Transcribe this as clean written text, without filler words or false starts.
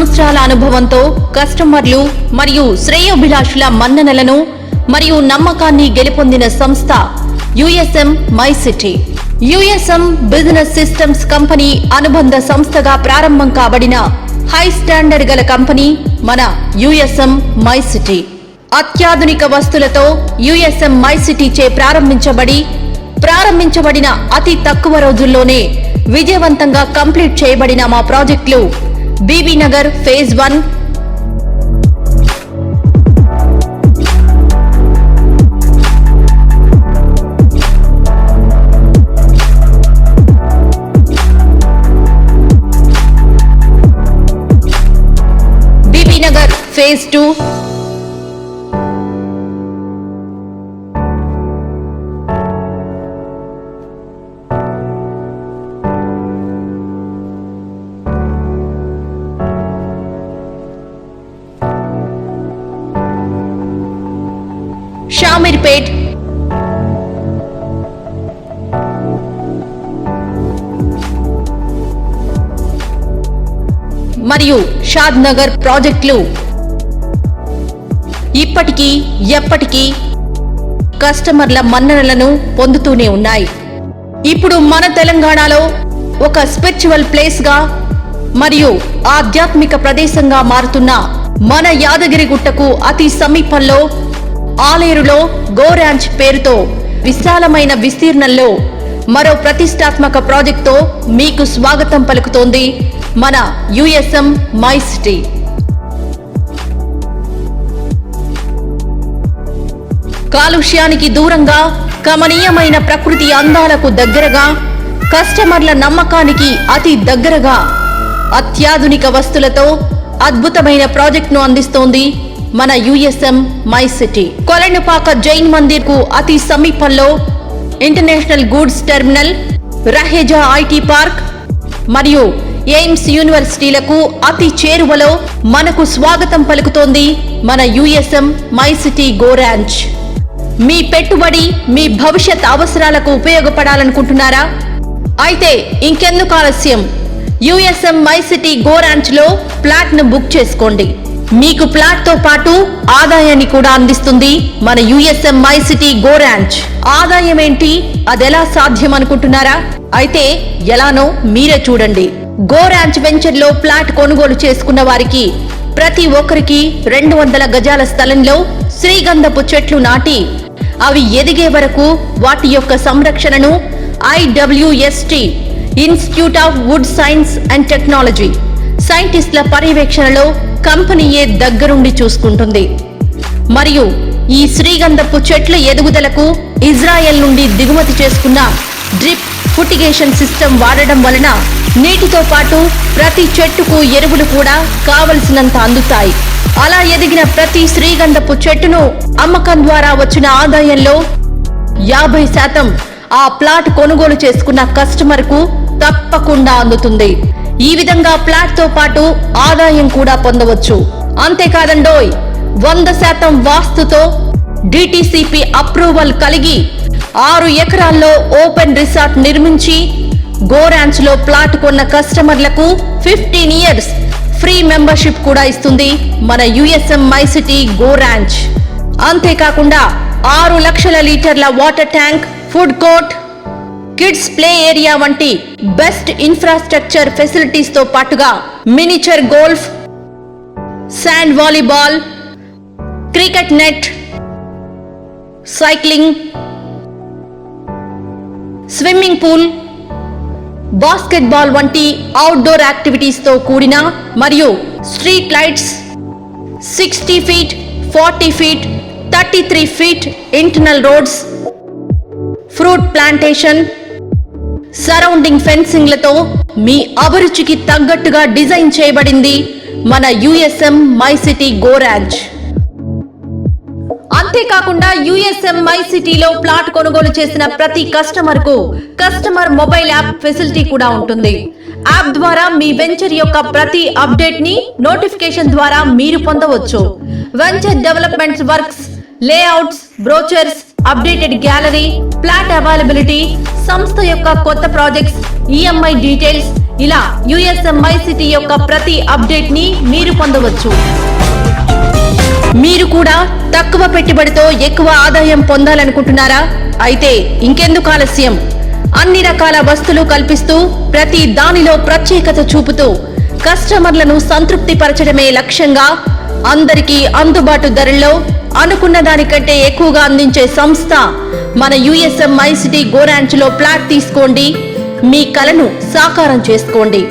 సంవత్సరాల అనుభవంతో కస్టమర్లు మరియు శ్రేయోభిలాషుల మన్ననలను మరియు నమ్మకాన్ని గెలుపొందిన సంస్థ USM my city. USM business systems company అనుబంధ సంస్థగా ప్రారంభం కాబడిన హై స్టాండర్డ్ గల కంపెనీ మన యుఎస్ఎం మై సిటీ. అత్యాధునిక వస్తువులతో యుఎస్ఎం మై సిటీ చే ప్రారంభించబడిన అతి తక్కువ రోజుల్లోనే విజయవంతంగా కంప్లీట్ చేయబడిన మా ప్రాజెక్టులు బీబీ నగర్ ఫేజ్ 1, బీబీ నగర్ ఫేజ్ 2, షామీర్పేట్, మరియు షాద్ నగర్ ప్రాజెక్టులు ఇప్పటికీ ఎప్పటికీ కస్టమర్ల మన్ననలను పొందుతూనే ఉన్నాయి. ఇప్పుడు మన తెలంగాణలో ఒక స్పిరిచువల్ ప్లేస్ గా మరియు ఆధ్యాత్మిక ప్రదేశంగా మారుతున్న మన యాదగిరిగుట్టకు అతి సమీపంలో ఆలేరులో గో ర్యాంచ్ పేరుతో విశాలమైన విస్తీర్ణంలో మరో ప్రతిష్టాత్మక ప్రాజెక్టుతో మీకు స్వాగతం పలుకుతోంది మన యుఎస్ఎం మై సిటీ. కాలుష్యానికి దూరంగా, కమనీయమైన ప్రకృతి అందాలకు దగ్గరగా, కస్టమర్ల నమ్మకానికి అతి దగ్గరగా అత్యాధునిక వస్తువులతో అద్భుతమైన ప్రాజెక్టును అందిస్తోంది మన USM my city. Kolanupaka Jain Mandir కు అతి సమీపంలో international goods terminal, Raheja IT park మరియు ఎయిమ్స్ యూనివర్సిటీలకు అతి చేరువలో మనకు స్వాగతం పలుకుతోంది మన USM my city go ranch. మీ పెట్టుబడి మీ భవిష్యత్ అవసరాలకు ఉపయోగపడాలనుకుంటున్నారా? అయితే ఇంకెందుకు ఆలస్యం, USM my city go ranch లో ప్లాట్ ను బుక్ చేసుకోండి. మీకు ప్లాట్ తో పాటు ఆదాయాన్ని కూడా అందిస్తుంది మన USM my city go ranch. ఆదాయం ఏంటి, అదెలా సాధ్యం అనుకుంటున్నారా? అయితే ఎలానో మీరే చూడండి. గో ర్యాంచ్ వెంచర్ లో ప్లాట్ కొనుగోలు చేసుకున్న వారికి ప్రతి ఒక్కరికి 200 గజాల స్థలంలో శ్రీగంధపు చెట్లు నాటి అవి ఎదిగే వరకు వాటి యొక్క సంరక్షణను IWST institute of wood science and technology సైంటిస్టుల పర్యవేక్షణలో కంపెనీయే దగ్గరుండి చూసుకుంటుంది. మరియు ఈ శ్రీగంధపు చెట్ల ఎదుగుదలకు ఇజ్రాయెల్ నుండి దిగుమతి చేసుకున్న డ్రిప్ ఫుటిగేషన్ సిస్టమ్ వాడడం వలన నీటితో పాటు ప్రతి చెట్టుకు ఎరువులు కూడా కావలసినంత అందుతాయి. అలా ఎదిగిన ప్రతి శ్రీగంధపు చెట్టును అమ్మకం ద్వారా వచ్చిన ఆదాయంలో 50% ఆ ప్లాట్ కొనుగోలు చేసుకున్న కస్టమర్ కు తప్పకుండా అందుతుంది. ఈ విధంగా ప్లాట్ తో పాటు ఆదాయం కూడా పొందవచ్చు. అంతేకాదండోయ్, 100% వాస్తుతో డిటిసిపి అప్రూవల్ కలిగి 6 ఎకరాల్లో ఓపెన్ రిసార్ట్ నిర్మించి గో ర్యాంచ్ లో ప్లాట్ కొన్న కస్టమర్లకు 15 years ఫ్రీ మెంబర్షిప్ కూడా ఇస్తుంది మన USM my city go ranch. అంతేకాకుండా 6 లక్షల లీటర్ల water tank, food court, kids play area వంటి బెస్ట్ ఇన్ఫ్రాస్ట్రక్చర్ ఫెసిలిటీస్ తో పాటుగా miniature golf, sand volleyball, cricket net, cycling, swimming pool, basketball వంటి అవుట్డోర్ యాక్టివిటీస్ తో కూడిన మరియు street lights, 60 feet, 40 feet, 33 feet internal roads, fruit plantation, surrounding ఫెన్సింగ్లతో మీ అభిరుచికి తగ్గట్టుగా design చేయబడింది మన USM my city go ranch. అంతేకాకుండా యుఎస్ఎం మై సిటీలో ప్లాట్ కొనుగోలు చేసిన ప్రతి కస్టమర్ కు కస్టమర్ మొబైల్ యాప్ ఫెసిలిటీ కూడా ఉంటుంది. యాప్ ద్వారా మీ వెంచర్ యొక్క ప్రతి అప్డేట్ ని నోటిఫికేషన్ ద్వారా మీరు పొందవచ్చు. Venture developments works, layouts, brochures, updated gallery, flat availability, సంస్థ యొక్క కొత్త ప్రాజెక్ట్స్, ఈఎంఐ డీటెయిల్స్, ఇలా యుఎస్ఎంఐ సిటీ యొక్క ప్రతి అప్డేట్ ని మీరు పొందవచ్చు. మీరు కూడా తక్కువ పెట్టుబడితో ఎక్కువ ఆదాయం పొందాలనుకుంటున్నారా? అయితే ఇంకెందుకు ఆలస్యం? అన్ని రకాల వస్తువులు కల్పిస్తూ ప్రతి దానిలో ప్రత్యేకత చూపుతూ కస్టమర్లను సంతృప్తి పరచడమే లక్ష్యంగా అందరికీ అందుబాటు ధరల్లో అనుకున్న దానికంటే ఎక్కువగా అందించే సంస్థ మన యుఎస్ఎంఐ సిటీ గోరాంచ్ లో ఫ్లాట్ తీసుకోండి. మీ కలను సాకారం చేసుకోండి.